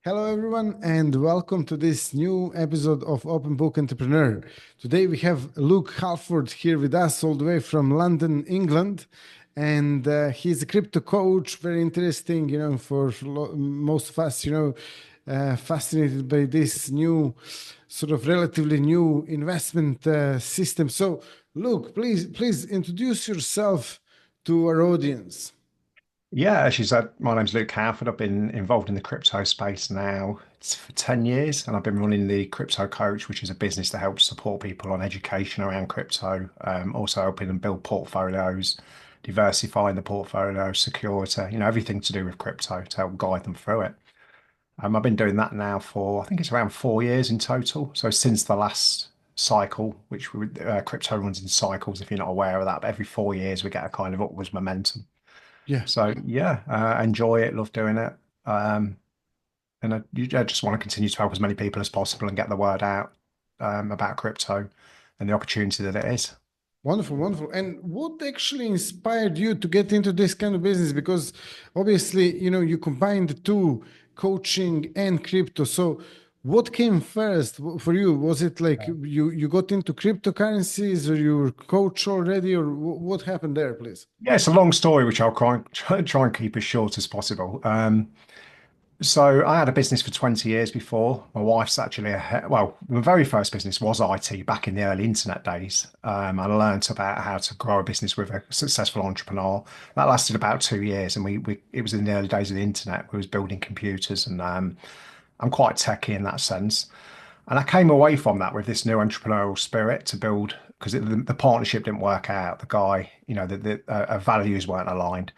Hello, everyone, and welcome to this new episode of Open Book Entrepreneur. Today we have Luke Halford here with us, all the way from London, England, and he's a crypto coach. Very interesting, for most of us, fascinated by this new, sort of relatively new investment system. So, Luke, please introduce yourself to our audience. Yeah, as you said, my name's Luke Halford. I've been involved in the crypto space now. It's for 10 years, and I've been running the Crypto Coach, which is a business that helps support people on education around crypto, also helping them build portfolios, diversifying the portfolio, security, everything to do with crypto to help guide them through it. I've been doing that now for, I think it's around 4 years in total. So since the last cycle, crypto runs in cycles, if you're not aware of that, but every 4 years we get a kind of upwards momentum. Yeah. So yeah, I enjoy it, love doing it. Um, and I just want to continue to help as many people as possible and get the word out about crypto and the opportunity that it is. Wonderful, wonderful. And what actually inspired you to get into this kind of business? Because obviously, you combine the two, coaching and crypto. So what came first for you? Was it like you got into cryptocurrencies, or you were coach already, or what happened there, please? Yeah, it's a long story, which I'll try and keep as short as possible. So I had a business for 20 years before. My wife's actually well, my very first business was IT back in the early internet days. I learned about how to grow a business with a successful entrepreneur. That lasted about 2 years, and we it was in the early days of the internet. We was building computers, and I'm quite techy in that sense. And I came away from that with this new entrepreneurial spirit to build because the partnership didn't work out. The guy, the values weren't aligned.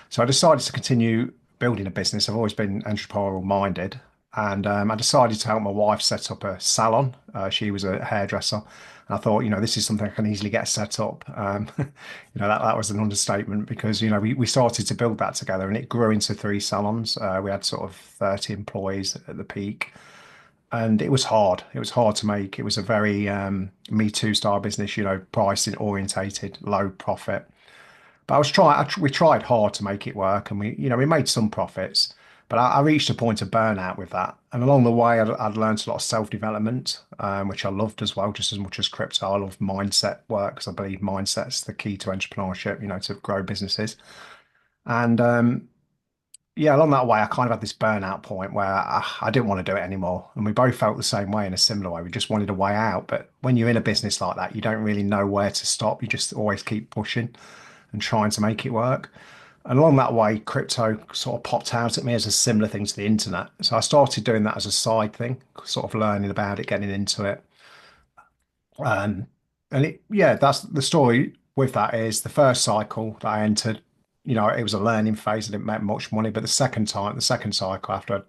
So I decided to continue building a business. I've always been entrepreneurial minded. And I decided to help my wife set up a salon. She was a hairdresser. And I thought, this is something I can easily get set up. That was an understatement because, we started to build that together and it grew into three salons. We had sort of 30 employees at the peak and it was hard. It was hard to make. It was a very Me Too style business, pricing orientated, low profit. But we tried hard to make it work, and we made some profits. But I reached a point of burnout with that, and along the way, I'd learned a lot of self-development, which I loved as well, just as much as crypto. I love mindset work because I believe mindset's the key to entrepreneurship, to grow businesses. And yeah, along that way, I kind of had this burnout point where I didn't want to do it anymore. And we both felt the same way in a similar way. We just wanted a way out. But when you're in a business like that, you don't really know where to stop. You just always keep pushing and trying to make it work. And along that way, crypto sort of popped out at me as a similar thing to the internet. So I started doing that as a side thing, sort of learning about it, getting into it. Um, yeah, that's the story with that is the first cycle that I entered, it was a learning phase. I didn't make much money, but the second cycle after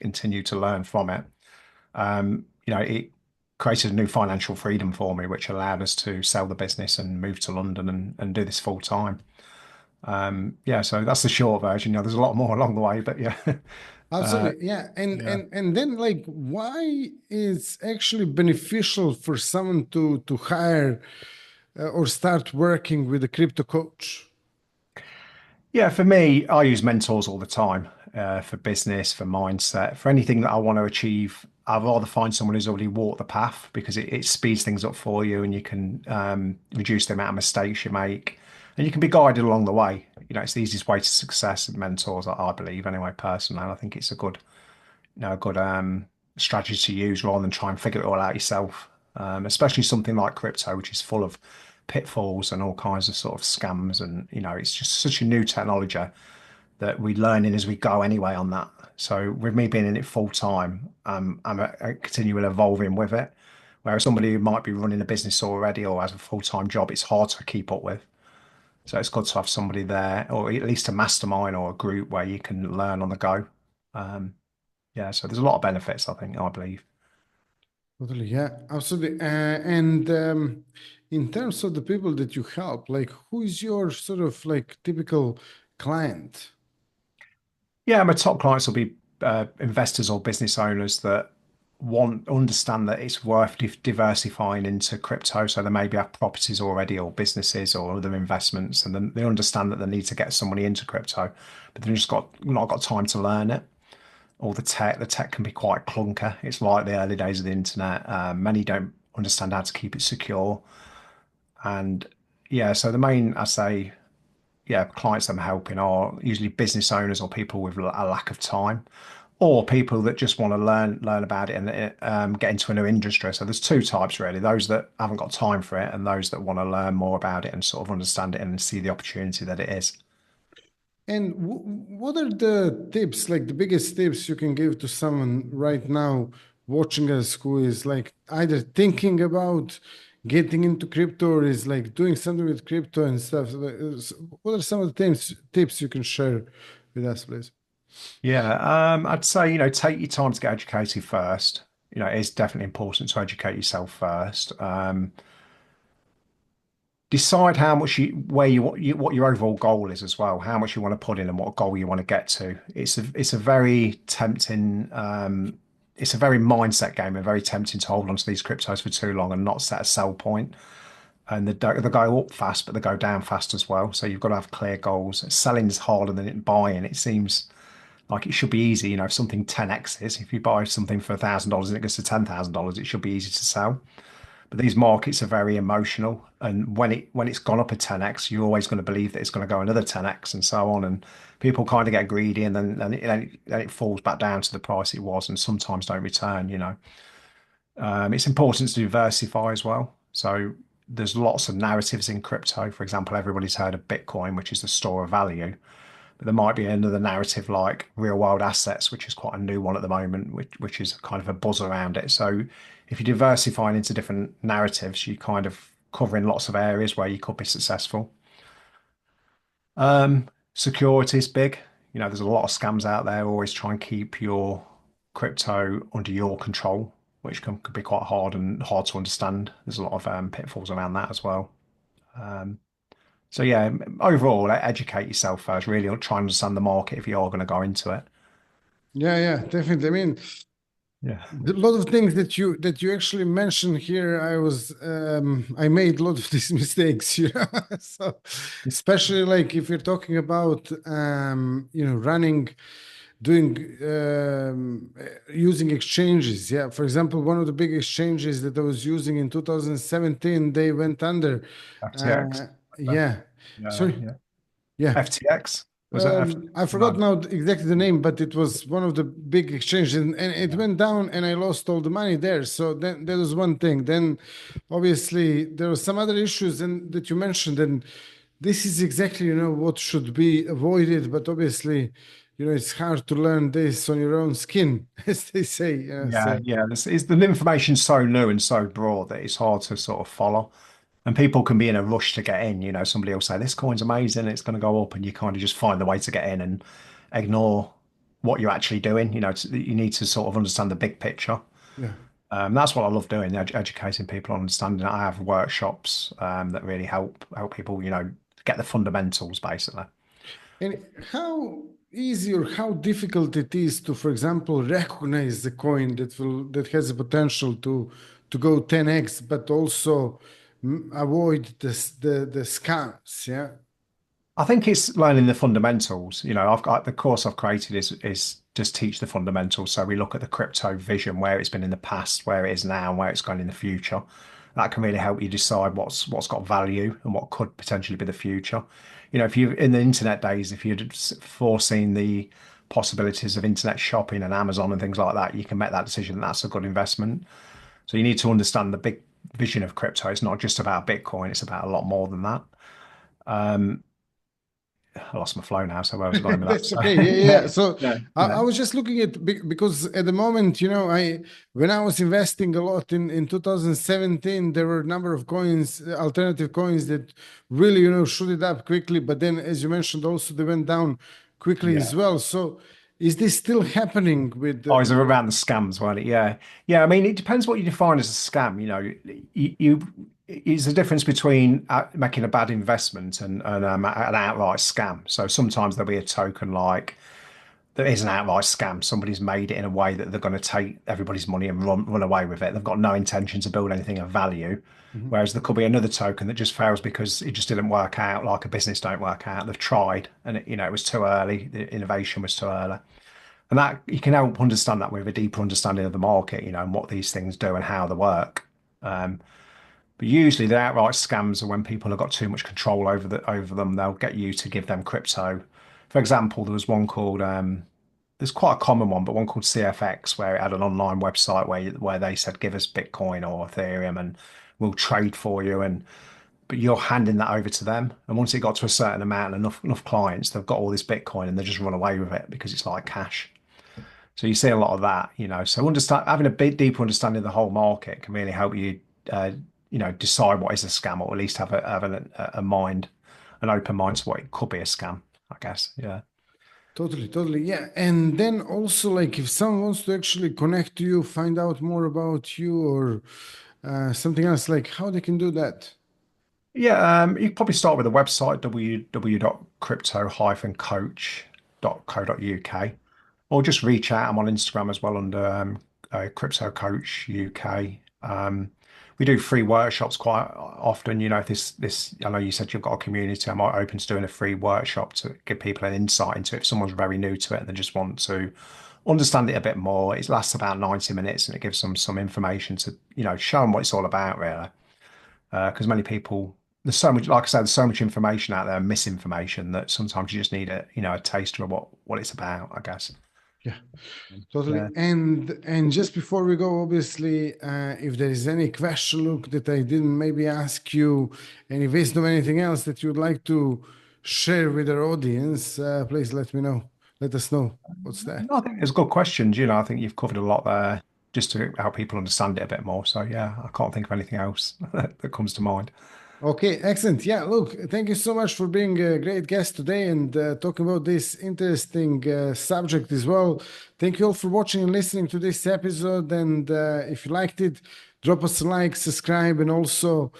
continued to learn from it, it created a new financial freedom for me, which allowed us to sell the business and move to London and do this full time. Yeah, so that's the short version. There's a lot more along the way, but yeah. uh, Absolutely, yeah. And yeah. and and then, like, why it's actually beneficial for someone to hire or start working with a crypto coach? Yeah, for me, I use mentors all the time for business, for mindset, for anything that I want to achieve. I'd rather find someone who's already walked the path because it speeds things up for you and you can reduce the amount of mistakes you make and you can be guided along the way. It's the easiest way to success with mentors, I believe, anyway, personally. And I think it's a good strategy to use rather than try and figure it all out yourself. Especially something like crypto, which is full of pitfalls and all kinds of sort of scams. And, it's just such a new technology that we learn in as we go anyway on that. So with me being in it full time, I'm a continual evolving with it. Whereas somebody who might be running a business already or has a full-time job, it's hard to keep up with. So it's good to have somebody there, or at least a mastermind or a group where you can learn on the go. Um, yeah, so there's a lot of benefits, I believe. Totally, yeah, absolutely. And in terms of the people that you help, like, who is your sort of like typical client? Yeah, my top clients will be investors or business owners that understand that it's worth diversifying into crypto. So they maybe have properties already, or businesses, or other investments, and then they understand that they need to get somebody into crypto, but they've just not got time to learn it. all the tech can be quite clunker. It's like the early days of the internet. Many don't understand how to keep it secure. And yeah, so the main, I say, yeah, clients that I'm helping are usually business owners or people with a lack of time, or people that just want to learn about it and get into a new industry. So there's two types really: those that haven't got time for it, and those that want to learn more about it and sort of understand it and see the opportunity that it is. And what are the tips, like the biggest tips you can give to someone right now watching us who is like either thinking about getting into crypto or is like doing something with crypto and stuff? What are some of the tips you can share with us, please? Yeah, I'd say, take your time to get educated first. It's definitely important to educate yourself first. Decide how much where what your overall goal is as well, how much you want to put in and what goal you want to get to. It's a very tempting, it's a very mindset game and very tempting to hold onto these cryptos for too long and not set a sell point. And they go up fast, but they go down fast as well. So you've got to have clear goals. Selling is harder than buying. It seems like it should be easy. If something 10x's, if you buy something for $1,000 and it goes to $10,000, it should be easy to sell. But these markets are very emotional, and when it's gone up a 10x, you're always going to believe that it's going to go another 10x and so on. And people kind of get greedy, and then it falls back down to the price it was, and sometimes don't return. It's important to diversify as well. So there's lots of narratives in crypto. For example, everybody's heard of Bitcoin, which is the store of value. But there might be another narrative like real world assets, which is quite a new one at the moment, which is kind of a buzz around it. So if you're diversifying into different narratives, you kind of covering lots of areas where you could be successful. Security is big. There's a lot of scams out there. Always try and keep your crypto under your control, which could be quite hard to understand. There's a lot of pitfalls around that as well. Um, so yeah, overall, educate yourself first. Really try and understand the market if you are going to go into it. Yeah, yeah, definitely. I mean, Yeah. a lot of things that you actually mentioned here, I made a lot of these mistakes, So especially like if you're talking about running, doing using exchanges. Yeah, for example, one of the big exchanges that I was using in 2017, they went under. FTX. Uh, yeah, Yeah, sorry. yeah. Yeah, FTX was it? I forgot No. now exactly the name, but it was one of the big exchanges, and it Yeah. went down, and I lost all the money there. So then that was one thing. Then, obviously, there were some other issues and that you mentioned, and this is exactly what should be avoided. But obviously, it's hard to learn this on your own skin, as they say. Yeah, So yeah. The information's so new and so broad that it's hard to sort of follow. And people can be in a rush to get in. Somebody will say, this coin's amazing, it's going to go up, and you kind of just find the way to get in and ignore what you're actually doing. You need to sort of understand the big picture. yeah. That's what I love doing, educating people on understanding. I have workshops that really help people, get the fundamentals basically. And how easy or how difficult it is to, for example, recognize the coin that has the potential to go 10x, but also avoid the scams. Yeah. I think it's learning the fundamentals. I've got the course I've created is just teach the fundamentals. So we look at the crypto vision, where it's been in the past, where it is now, and where it's going in the future. That can really help you decide what's got value and what could potentially be the future. If you in the internet days, if you'd foreseen the possibilities of internet shopping and Amazon and things like that, you can make that decision. That's a good investment. So you need to understand the big vision of crypto. It's not just about Bitcoin, it's about a lot more than that. I lost my flow now, so where was I going with that? That's So, okay. Yeah, yeah, yeah, yeah. So yeah, I was just looking at because at the moment, I when I was investing a lot in 2017, there were a number of coins, alternative coins that really, shoot it up quickly. But then, as you mentioned, also they went down quickly yeah. as well. So is this still happening with Oh, is around the scams, weren't it? Yeah, yeah. I mean, it depends what you define as a scam. It's the difference between making a bad investment and an outright scam. So sometimes there'll be a token like there is an outright scam. Somebody's made it in a way that they're going to take everybody's money and run away with it. They've got no intention to build anything of value. Mhm. Whereas there could be another token that just fails because it just didn't work out, like a business don't work out. They've tried and it was too early. The innovation was too early. And that you can help understand that with a deeper understanding of the market, and what these things do and how they work. Um, but usually the outright scams are when people have got too much control over them. They'll get you to give them crypto. For example, there was one called there's quite a common one, but one called CFX where it had an online website where they said give us Bitcoin or Ethereum and we'll trade for you. And but you're handing that over to them. And once it got to a certain amount, enough clients, they've got all this Bitcoin and they just run away with it because it's like cash. So you see a lot of that. So having a bit deeper understanding of the whole market can really help you, uh, decide what is a scam, or at least have a mind, an open mind to what it could be a scam, I guess. Yeah. Totally, totally. Yeah. And then also, like, if someone wants to actually connect to you, find out more about you or something else, like how they can do that. Yeah, you could probably start with the website www.crypto-coach.co.uk, or just reach out. I'm on Instagram as well under Crypto Coach UK. We do free workshops quite often. If this, I know you said you've got a community. I'm open to doing a free workshop to give people an insight into it. If someone's very new to it and they just want to understand it a bit more, it lasts about 90 minutes and it gives them some information to, show them what it's all about, really. Because many people, there's so much, like I said, there's so much information out there, misinformation, that sometimes you just need a taster of what it's about, I guess. Yeah. Totally. Yeah. And just before we go, obviously, if there is any question, Luke, that I didn't maybe ask you, any wisdom, anything else that you'd like to share with our audience, please let me know. Let us know. What's that? No, I think it's good questions. I think you've covered a lot there just to help people understand it a bit more. So yeah, I can't think of anything else that comes to mind. Okay, excellent. Yeah, look, thank you so much for being a great guest today and talking about this interesting subject as well. Thank you all for watching and listening to this episode. And if you liked it, drop us a like, subscribe, and also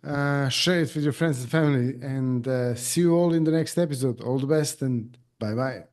share it with your friends and family. And see you all in the next episode. All the best and bye bye.